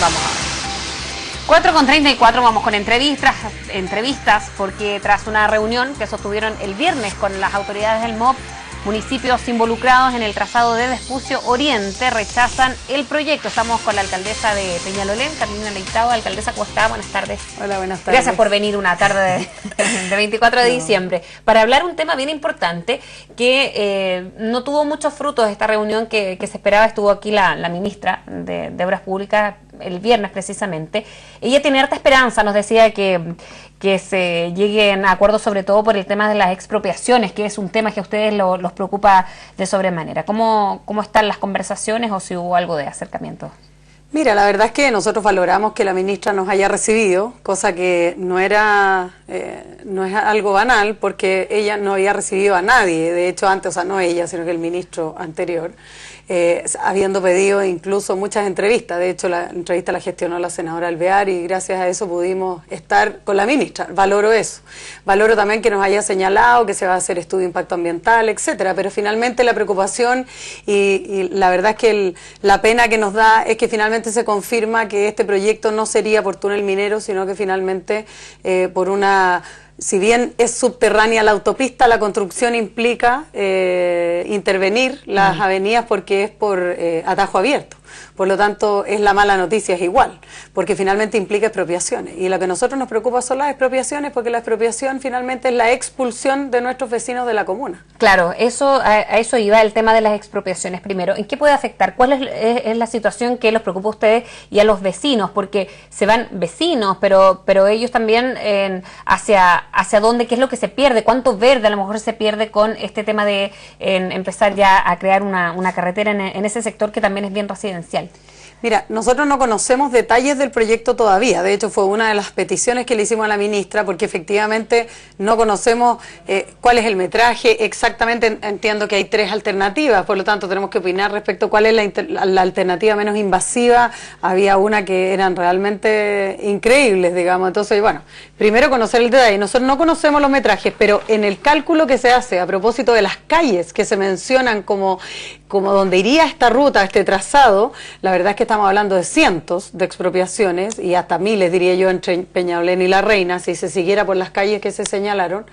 Vamos a ver. 4:34, vamos con entrevistas, porque tras una reunión que sostuvieron el viernes con las autoridades del MOP, municipios involucrados en el trazado de Vespucio Oriente rechazan el proyecto. Estamos con la alcaldesa de Peñalolén, Carolina Leitao. Alcaldesa, ¿cómo está? Buenas tardes. Hola, buenas tardes. Gracias por venir una tarde de 24 de diciembre para hablar un tema bien importante que no tuvo muchos frutos esta reunión que se esperaba. Estuvo aquí la ministra de Obras Públicas el viernes precisamente. Ella tiene harta esperanza, nos decía que se lleguen a acuerdos, sobre todo por el tema de las expropiaciones, que es un tema que a ustedes los preocupa de sobremanera. ¿Cómo están las conversaciones o si hubo algo de acercamiento? Mira, la verdad es que nosotros valoramos que la ministra nos haya recibido, cosa que no es algo banal, porque ella no había recibido a nadie, de hecho antes, o sea, no ella, sino que el ministro anterior, habiendo pedido incluso muchas entrevistas. De hecho, la entrevista la gestionó la senadora Alvear y gracias a eso pudimos estar con la ministra. Valoro eso. Valoro también que nos haya señalado que se va a hacer estudio de impacto ambiental, etcétera, pero finalmente la preocupación y la verdad es que la pena que nos da es que finalmente se confirma que este proyecto no sería por túnel minero, sino que finalmente por una... Si bien es subterránea la autopista, la construcción implica intervenir las avenidas porque es por atajo abierto. Por lo tanto, es la mala noticia, es igual, porque finalmente implica expropiaciones. Y lo que a nosotros nos preocupa son las expropiaciones, porque la expropiación finalmente es la expulsión de nuestros vecinos de la comuna. Claro, a eso iba el tema de las expropiaciones primero. ¿En qué puede afectar? ¿Cuál es la situación que los preocupa a ustedes y a los vecinos? Porque se van vecinos, pero ellos también hacia dónde, qué es lo que se pierde, cuánto verde a lo mejor se pierde con este tema de empezar ya a crear una carretera en ese sector que también es bien residencial. Mira, nosotros no conocemos detalles del proyecto todavía. De hecho, fue una de las peticiones que le hicimos a la ministra, porque efectivamente no conocemos cuál es el metraje. Exactamente entiendo que hay 3 alternativas, por lo tanto tenemos que opinar respecto a cuál es la alternativa menos invasiva. Había una que eran realmente increíbles, digamos. Entonces, bueno, primero conocer el detalle. Nosotros no conocemos los metrajes, pero en el cálculo que se hace a propósito de las calles que se mencionan como donde iría esta ruta, este trazado, la verdad es que estamos hablando de cientos de expropiaciones y hasta miles, diría yo, entre Peñalolén y La Reina, si se siguiera por las calles que se señalaron.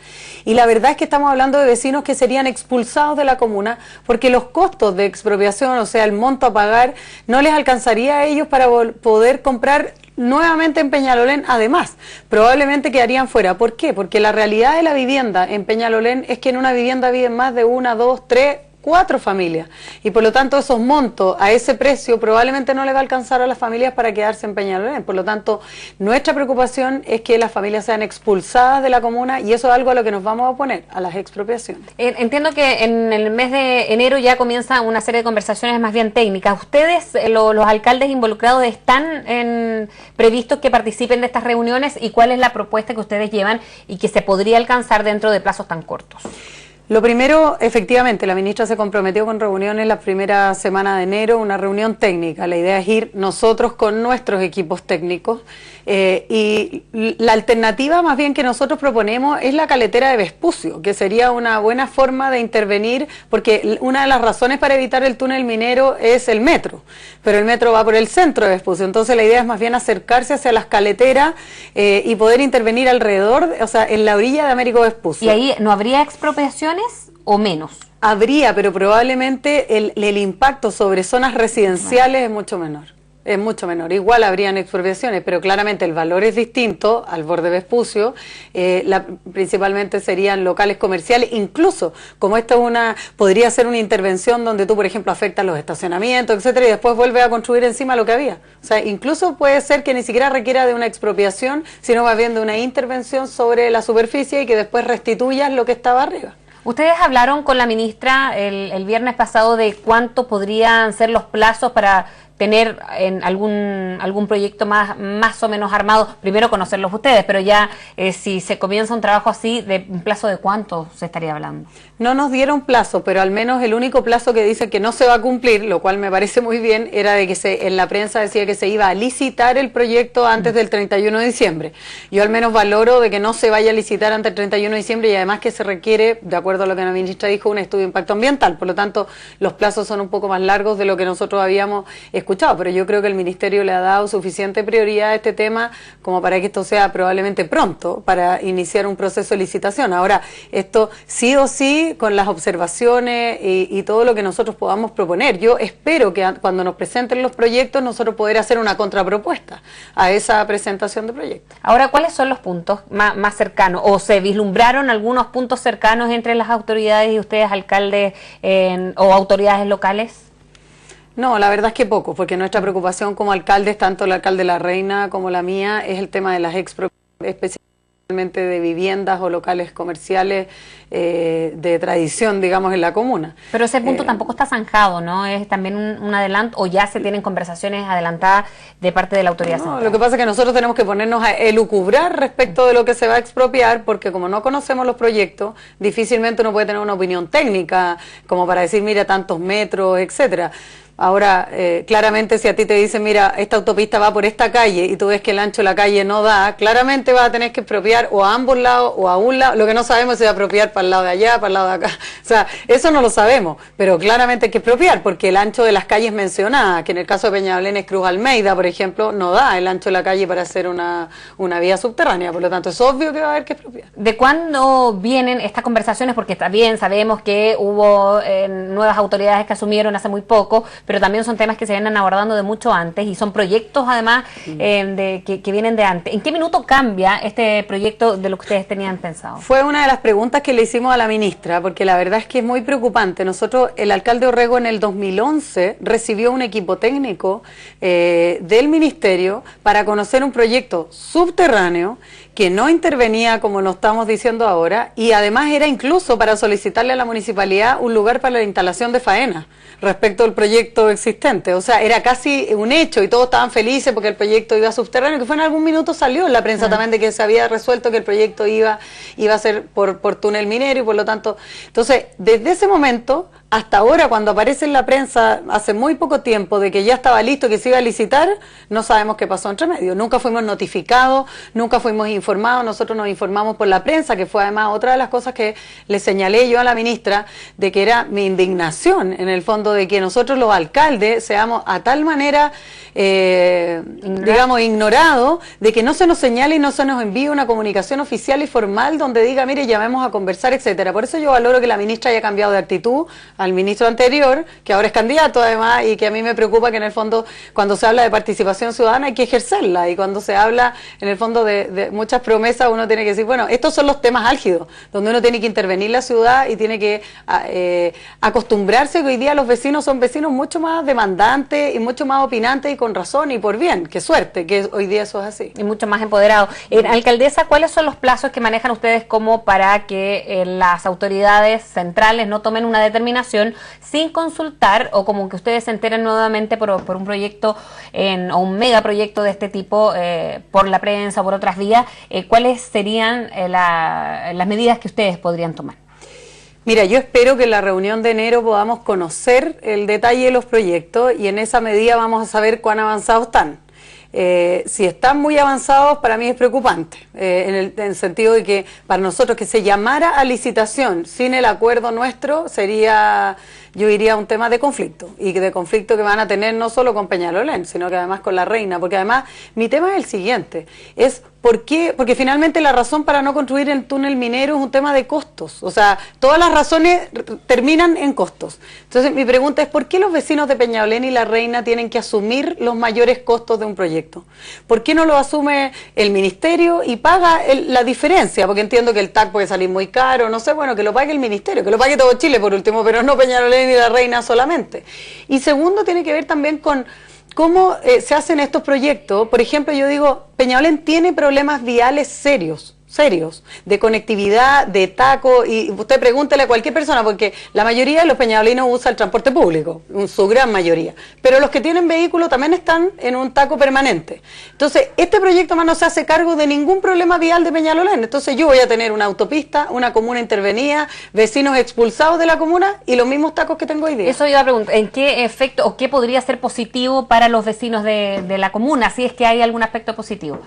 Y la verdad es que estamos hablando de vecinos que serían expulsados de la comuna porque los costos de expropiación, o sea, el monto a pagar, no les alcanzaría a ellos para poder comprar nuevamente en Peñalolén. Además, probablemente quedarían fuera. ¿Por qué? Porque la realidad de la vivienda en Peñalolén es que en una vivienda viven más de 1, 2, 3, 4 familias, y por lo tanto esos montos a ese precio probablemente no le va a alcanzar a las familias para quedarse en Peñalolén. Por lo tanto, nuestra preocupación es que las familias sean expulsadas de la comuna, y eso es algo a lo que nos vamos a oponer, a las expropiaciones. Entiendo que en el mes de enero ya comienza una serie de conversaciones más bien técnicas. ¿Ustedes, los alcaldes involucrados, están previstos que participen de estas reuniones, y cuál es la propuesta que ustedes llevan y que se podría alcanzar dentro de plazos tan cortos? Lo primero, efectivamente, la ministra se comprometió con reuniones la primera semana de enero, una reunión técnica. La idea es ir nosotros con nuestros equipos técnicos y la alternativa más bien que nosotros proponemos es la caletera de Vespucio, que sería una buena forma de intervenir, porque una de las razones para evitar el túnel minero es el metro, pero el metro va por el centro de Vespucio. Entonces la idea es más bien acercarse hacia las caleteras y poder intervenir alrededor, o sea, en la orilla de Américo Vespucio. ¿Y ahí no habría expropiaciones o menos? Habría, pero probablemente el impacto sobre zonas residenciales es mucho menor. Es mucho menor. Igual habrían expropiaciones, pero claramente el valor es distinto al borde Vespucio. Principalmente serían locales comerciales, incluso como esta podría ser una intervención donde tú, por ejemplo, afectas los estacionamientos, etcétera, y después vuelves a construir encima lo que había. O sea, incluso puede ser que ni siquiera requiera de una expropiación, sino más bien de una intervención sobre la superficie y que después restituyas lo que estaba arriba. Ustedes hablaron con la ministra el viernes pasado de cuánto podrían ser los plazos para tener en algún proyecto más o menos armado. Primero conocerlos ustedes, pero ya si se comienza un trabajo así, ¿de un plazo de cuánto se estaría hablando? No nos dieron plazo, pero al menos el único plazo que dice que no se va a cumplir, lo cual me parece muy bien, era de que en la prensa decía que se iba a licitar el proyecto antes del 31 de diciembre. Yo al menos valoro de que no se vaya a licitar antes del 31 de diciembre y además que se requiere, de acuerdo a lo que la ministra dijo, un estudio de impacto ambiental. Por lo tanto, los plazos son un poco más largos de lo que nosotros habíamos escuchado escuchado, pero yo creo que el Ministerio le ha dado suficiente prioridad a este tema como para que esto sea probablemente pronto, para iniciar un proceso de licitación. Ahora, esto sí o sí, con las observaciones y todo lo que nosotros podamos proponer. Yo espero que cuando nos presenten los proyectos, nosotros poder hacer una contrapropuesta a esa presentación de proyectos. Ahora, ¿cuáles son los puntos más cercanos? ¿O se vislumbraron algunos puntos cercanos entre las autoridades y ustedes, alcaldes o autoridades locales? No, la verdad es que poco, porque nuestra preocupación como alcaldes, tanto el alcalde La Reina como la mía, es el tema de las expropiaciones, especialmente de viviendas o locales comerciales de tradición, digamos, en la comuna. Pero ese punto tampoco está zanjado, ¿no? Es también un adelanto, o ya se tienen conversaciones adelantadas de parte de la autoridad central. Lo que pasa es que nosotros tenemos que ponernos a elucubrar respecto de lo que se va a expropiar, porque como no conocemos los proyectos, difícilmente uno puede tener una opinión técnica, como para decir, mira, tantos metros, etcétera. Ahora, claramente si a ti te dicen, mira, esta autopista va por esta calle y tú ves que el ancho de la calle no da, claramente vas a tener que expropiar o a ambos lados o a un lado. Lo que no sabemos es si va a expropiar para el lado de allá, para el lado de acá. O sea, eso no lo sabemos, pero claramente hay que expropiar porque el ancho de las calles mencionadas, que en el caso de Peñalolén es Cruz Almeida, por ejemplo, no da el ancho de la calle para hacer una vía subterránea. Por lo tanto, es obvio que va a haber que expropiar. ¿De cuándo vienen estas conversaciones? Porque está bien, sabemos que hubo nuevas autoridades que asumieron hace muy poco, pero también son temas que se vienen abordando de mucho antes y son proyectos además que vienen de antes. ¿En qué minuto cambia este proyecto de lo que ustedes tenían pensado? Fue una de las preguntas que le hicimos a la ministra, porque la verdad es que es muy preocupante. Nosotros, el alcalde Orrego en el 2011 recibió un equipo técnico del ministerio para conocer un proyecto subterráneo que no intervenía como lo estamos diciendo ahora y además era incluso para solicitarle a la municipalidad un lugar para la instalación de faena respecto al proyecto existente. O sea, era casi un hecho y todos estaban felices porque el proyecto iba subterráneo, que fue en algún minuto salió en la prensa también de que se había resuelto que el proyecto iba a ser por túnel minero y por lo tanto, entonces, desde ese momento hasta ahora, cuando aparece en la prensa hace muy poco tiempo de que ya estaba listo, que se iba a licitar, no sabemos qué pasó entre medio. Nunca fuimos notificados, nunca fuimos informados, nosotros nos informamos por la prensa, que fue además otra de las cosas que le señalé yo a la ministra, de que era mi indignación, en el fondo, de que nosotros los alcaldes seamos a tal manera, digamos, ignorados, de que no se nos señale y no se nos envíe una comunicación oficial y formal donde diga, mire, llamemos a conversar, etcétera. Por eso yo valoro que la ministra haya cambiado de actitud al ministro anterior, que ahora es candidato además, y que a mí me preocupa que en el fondo, cuando se habla de participación ciudadana hay que ejercerla, y cuando se habla en el fondo de muchas promesas uno tiene que decir, bueno, estos son los temas álgidos, donde uno tiene que intervenir la ciudad y tiene que acostumbrarse que hoy día los vecinos son vecinos mucho más demandantes y mucho más opinantes y con razón y por bien, qué suerte, que hoy día eso es así. Y mucho más empoderado. Alcaldesa, ¿cuáles son los plazos que manejan ustedes como para que las autoridades centrales no tomen una determinación sin consultar o como que ustedes se enteren nuevamente por un proyecto o un megaproyecto de este tipo por la prensa o por otras vías? ¿Cuáles serían las medidas que ustedes podrían tomar? Mira, yo espero que en la reunión de enero podamos conocer el detalle de los proyectos y en esa medida vamos a saber cuán avanzados están. Si están muy avanzados, para mí es preocupante, en el sentido de que para nosotros que se llamara a licitación sin el acuerdo nuestro sería, yo diría, un tema de conflicto, y de conflicto que van a tener no solo con Peñalolén, sino que además con La Reina, porque además mi tema es el siguiente, es ¿por qué? Porque finalmente la razón para no construir el túnel minero es un tema de costos, o sea, todas las razones terminan en costos. Entonces mi pregunta es, ¿por qué los vecinos de Peñalolén y La Reina tienen que asumir los mayores costos de un proyecto? ¿Por qué no lo asume el ministerio y paga la diferencia? Porque entiendo que el TAC puede salir muy caro, no sé, bueno, que lo pague el ministerio, que lo pague todo Chile por último, pero no Peñalolén y La Reina solamente. Y segundo, tiene que ver también con cómo se hacen estos proyectos. Por ejemplo, yo digo, Peñalolén tiene problemas viales serios, de conectividad, de taco, y usted pregúntele a cualquier persona, porque la mayoría de los peñalolinos usa el transporte público, su gran mayoría, pero los que tienen vehículo también están en un taco permanente. Entonces, este proyecto más no se hace cargo de ningún problema vial de Peñalolén. Entonces yo voy a tener una autopista, una comuna intervenida, vecinos expulsados de la comuna y los mismos tacos que tengo hoy día. Eso iba a preguntar, ¿en qué efecto o qué podría ser positivo para los vecinos de la comuna, si es que hay algún aspecto positivo?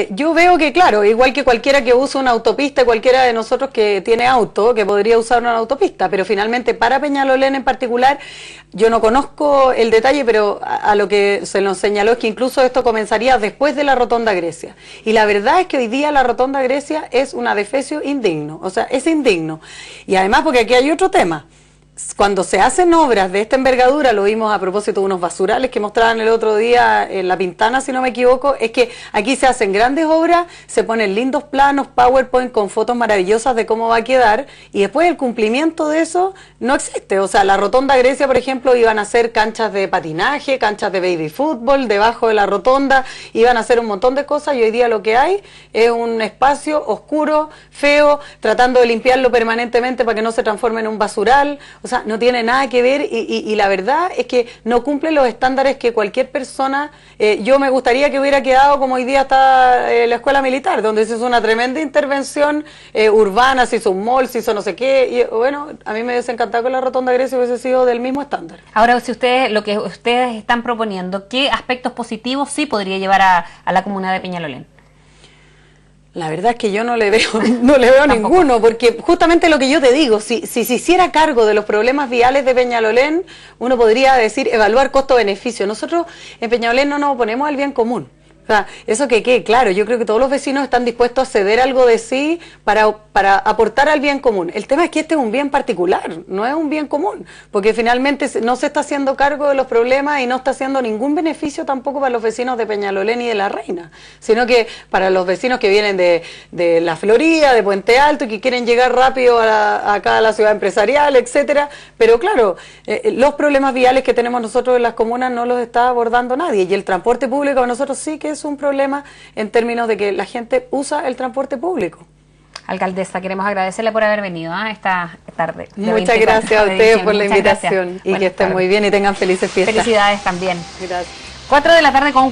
Yo veo que, claro, igual que cualquiera cualquiera que use una autopista, cualquiera de nosotros que tiene auto, que podría usar una autopista, pero finalmente para Peñalolén en particular, yo no conozco el detalle, pero a lo que se nos señaló es que incluso esto comenzaría después de la Rotonda Grecia. Y la verdad es que hoy día la Rotonda Grecia es un adefesio indigno, o sea, es indigno. Y además porque aquí hay otro tema. Cuando se hacen obras de esta envergadura, lo vimos a propósito de unos basurales que mostraban el otro día en La Pintana, si no me equivoco, es que aquí se hacen grandes obras, se ponen lindos planos, PowerPoint con fotos maravillosas de cómo va a quedar, y después el cumplimiento de eso no existe. O sea, la Rotonda Grecia, por ejemplo, iban a hacer canchas de patinaje, canchas de baby fútbol, debajo de la rotonda, iban a hacer un montón de cosas, y hoy día lo que hay es un espacio oscuro, feo, tratando de limpiarlo permanentemente para que no se transforme en un basural. O sea, no tiene nada que ver y la verdad es que no cumple los estándares que cualquier persona, yo me gustaría que hubiera quedado como hoy día está la escuela militar, donde se hizo una tremenda intervención urbana, se hizo un mall, se hizo no sé qué, y bueno, a mí me hubiese encantado que la Rotonda Grecia hubiese sido del mismo estándar. Ahora, si ustedes, lo que ustedes están proponiendo, ¿qué aspectos positivos sí podría llevar a la comuna de Peñalolén? La verdad es que yo no le veo ninguno, porque justamente lo que yo te digo, si se hiciera cargo de los problemas viales de Peñalolén, uno podría decir, evaluar costo-beneficio. Nosotros en Peñalolén no nos oponemos al bien común. O sea, eso que quede claro, yo creo que todos los vecinos están dispuestos a ceder algo de sí para aportar al bien común. El tema es que este es un bien particular, no es un bien común, porque finalmente no se está haciendo cargo de los problemas y no está haciendo ningún beneficio tampoco para los vecinos de Peñalolén y de La Reina, sino que para los vecinos que vienen de La Florida, de Puente Alto y que quieren llegar rápido acá a la ciudad empresarial, etcétera. Pero claro, los problemas viales que tenemos nosotros en las comunas no los está abordando nadie, y el transporte público para nosotros sí que es un problema en términos de que la gente usa el transporte público. Alcaldesa, queremos agradecerle por haber venido esta tarde. Muchas gracias a ustedes por la invitación y que estén muy bien y tengan felices fiestas. Felicidades también. Gracias. 4 de la tarde con